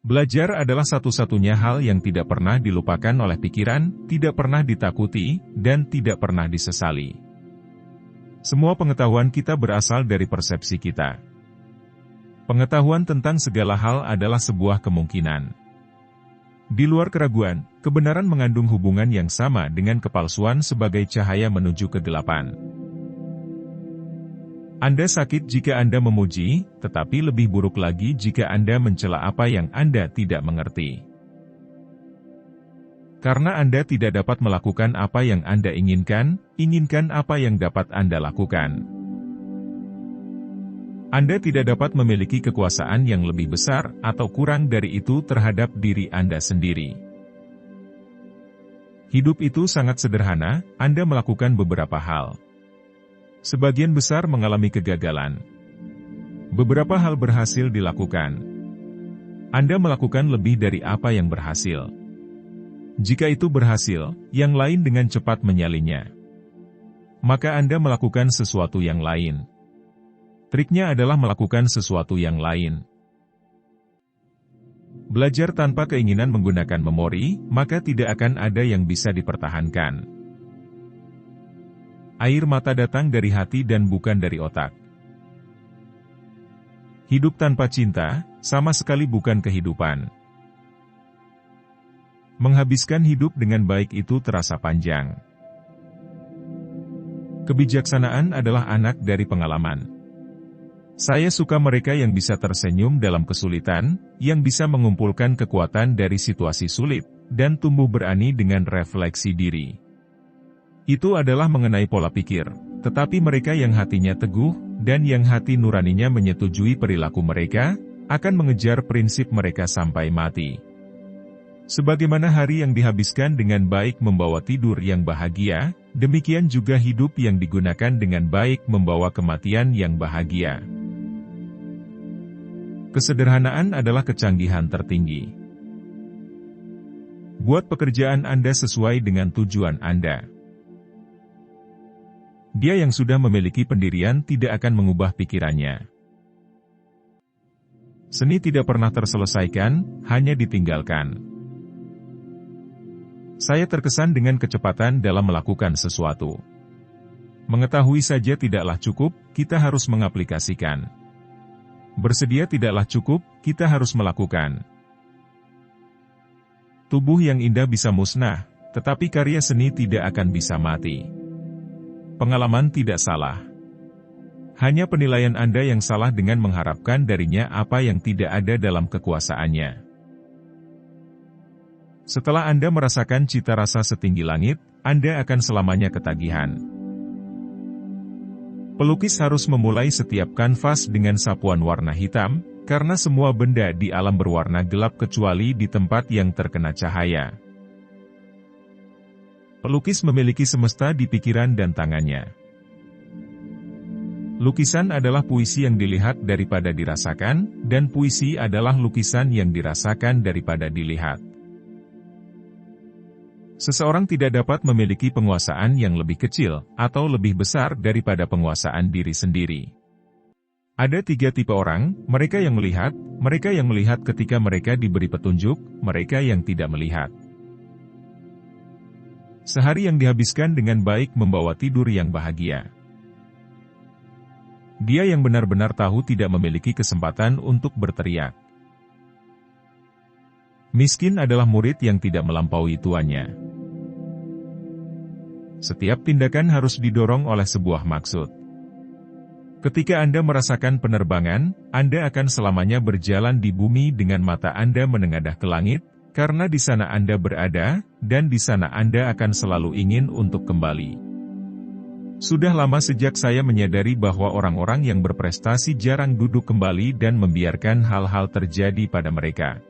Belajar adalah satu-satunya hal yang tidak pernah dilupakan oleh pikiran, tidak pernah ditakuti, dan tidak pernah disesali. Semua pengetahuan kita berasal dari persepsi kita. Pengetahuan tentang segala hal adalah sebuah kemungkinan. Di luar keraguan, kebenaran mengandung hubungan yang sama dengan kepalsuan sebagai cahaya menuju kegelapan. Anda sakit jika Anda memuji, tetapi lebih buruk lagi jika Anda mencela apa yang Anda tidak mengerti. Karena Anda tidak dapat melakukan apa yang Anda inginkan, inginkan apa yang dapat Anda lakukan. Anda tidak dapat memiliki kekuasaan yang lebih besar atau kurang dari itu terhadap diri Anda sendiri. Hidup itu sangat sederhana, Anda melakukan beberapa hal. Sebagian besar mengalami kegagalan. Beberapa hal berhasil dilakukan. Anda melakukan lebih dari apa yang berhasil. Jika itu berhasil, yang lain dengan cepat menyalinya. Maka Anda melakukan sesuatu yang lain. Triknya adalah melakukan sesuatu yang lain. Belajar tanpa keinginan menggunakan memori, maka tidak akan ada yang bisa dipertahankan. Air mata datang dari hati dan bukan dari otak. Hidup tanpa cinta, sama sekali bukan kehidupan. Menghabiskan hidup dengan baik itu terasa panjang. Kebijaksanaan adalah anak dari pengalaman. Saya suka mereka yang bisa tersenyum dalam kesulitan, yang bisa mengumpulkan kekuatan dari situasi sulit, dan tumbuh berani dengan refleksi diri. Itu adalah mengenai pola pikir, tetapi mereka yang hatinya teguh, dan yang hati nuraninya menyetujui perilaku mereka, akan mengejar prinsip mereka sampai mati. Sebagaimana hari yang dihabiskan dengan baik membawa tidur yang bahagia, demikian juga hidup yang digunakan dengan baik membawa kematian yang bahagia. Kesederhanaan adalah kecanggihan tertinggi. Buat pekerjaan Anda sesuai dengan tujuan Anda. Dia yang sudah memiliki pendirian tidak akan mengubah pikirannya. Seni tidak pernah terselesaikan, hanya ditinggalkan. Saya terkesan dengan kecepatan dalam melakukan sesuatu. Mengetahui saja tidaklah cukup, kita harus mengaplikasikan. Bersedia tidaklah cukup, kita harus melakukan. Tubuh yang indah bisa musnah, tetapi karya seni tidak akan bisa mati. Pengalaman tidak salah. Hanya penilaian Anda yang salah dengan mengharapkan darinya apa yang tidak ada dalam kekuasaannya. Setelah Anda merasakan cita rasa setinggi langit, Anda akan selamanya ketagihan. Pelukis harus memulai setiap kanvas dengan sapuan warna hitam, karena semua benda di alam berwarna gelap kecuali di tempat yang terkena cahaya. Pelukis memiliki semesta di pikiran dan tangannya. Lukisan adalah puisi yang dilihat daripada dirasakan, dan puisi adalah lukisan yang dirasakan daripada dilihat. Seseorang tidak dapat memiliki penguasaan yang lebih kecil, atau lebih besar daripada penguasaan diri sendiri. Ada 3 tipe orang, mereka yang melihat ketika mereka diberi petunjuk, mereka yang tidak melihat. Sehari yang dihabiskan dengan baik membawa tidur yang bahagia. Dia yang benar-benar tahu tidak memiliki kesempatan untuk berteriak. Miskin adalah murid yang tidak melampaui tuannya. Setiap tindakan harus didorong oleh sebuah maksud. Ketika Anda merasakan penerbangan, Anda akan selamanya berjalan di bumi dengan mata Anda menengadah ke langit, karena di sana Anda berada, dan di sana Anda akan selalu ingin untuk kembali. Sudah lama sejak saya menyadari bahwa orang-orang yang berprestasi jarang duduk kembali dan membiarkan hal-hal terjadi pada mereka.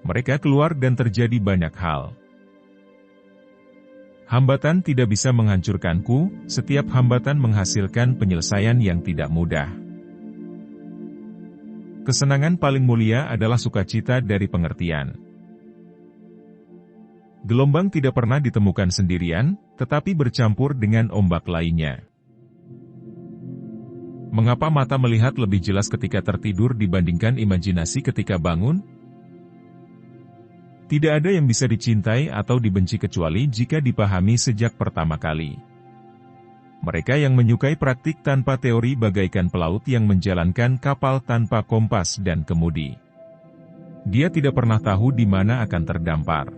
Mereka keluar dan terjadi banyak hal. Hambatan tidak bisa menghancurkanku, setiap hambatan menghasilkan penyelesaian yang tidak mudah. Kesenangan paling mulia adalah sukacita dari pengertian. Gelombang tidak pernah ditemukan sendirian, tetapi bercampur dengan ombak lainnya. Mengapa mata melihat lebih jelas ketika tertidur dibandingkan imajinasi ketika bangun? Tidak ada yang bisa dicintai atau dibenci kecuali jika dipahami sejak pertama kali. Mereka yang menyukai praktik tanpa teori bagaikan pelaut yang menjalankan kapal tanpa kompas dan kemudi. Dia tidak pernah tahu di mana akan terdampar.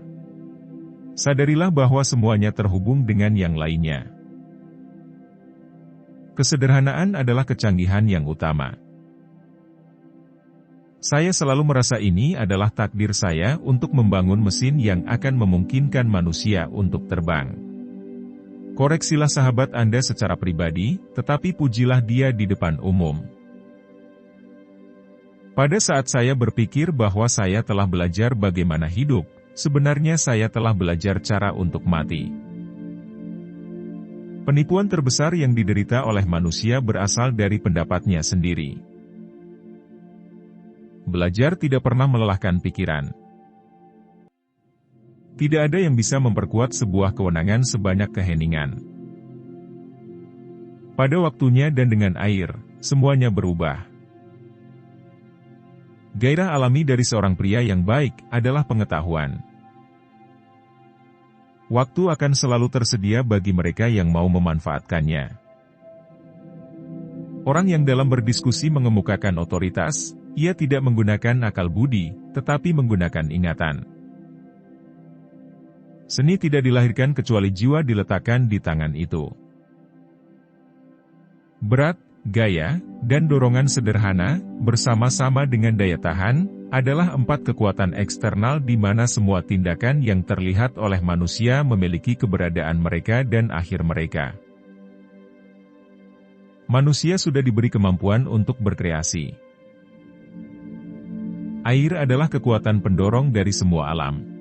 Sadarilah bahwa semuanya terhubung dengan yang lainnya. Kesederhanaan adalah kecanggihan yang utama. Saya selalu merasa ini adalah takdir saya untuk membangun mesin yang akan memungkinkan manusia untuk terbang. Koreksilah sahabat Anda secara pribadi, tetapi pujilah dia di depan umum. Pada saat saya berpikir bahwa saya telah belajar bagaimana hidup, sebenarnya saya telah belajar cara untuk mati. Penipuan terbesar yang diderita oleh manusia berasal dari pendapatnya sendiri. Belajar tidak pernah melelahkan pikiran. Tidak ada yang bisa memperkuat sebuah kewenangan sebanyak keheningan. Pada waktunya dan dengan air, semuanya berubah. Gairah alami dari seorang pria yang baik adalah pengetahuan. Waktu akan selalu tersedia bagi mereka yang mau memanfaatkannya. Orang yang dalam berdiskusi mengemukakan otoritas, ia tidak menggunakan akal budi, tetapi menggunakan ingatan. Seni tidak dilahirkan kecuali jiwa diletakkan di tangan itu. Berat, gaya, dan dorongan sederhana, bersama-sama dengan daya tahan, adalah 4 kekuatan eksternal di mana semua tindakan yang terlihat oleh manusia memiliki keberadaan mereka dan akhir mereka. Manusia sudah diberi kemampuan untuk berkreasi. Air adalah kekuatan pendorong dari semua alam.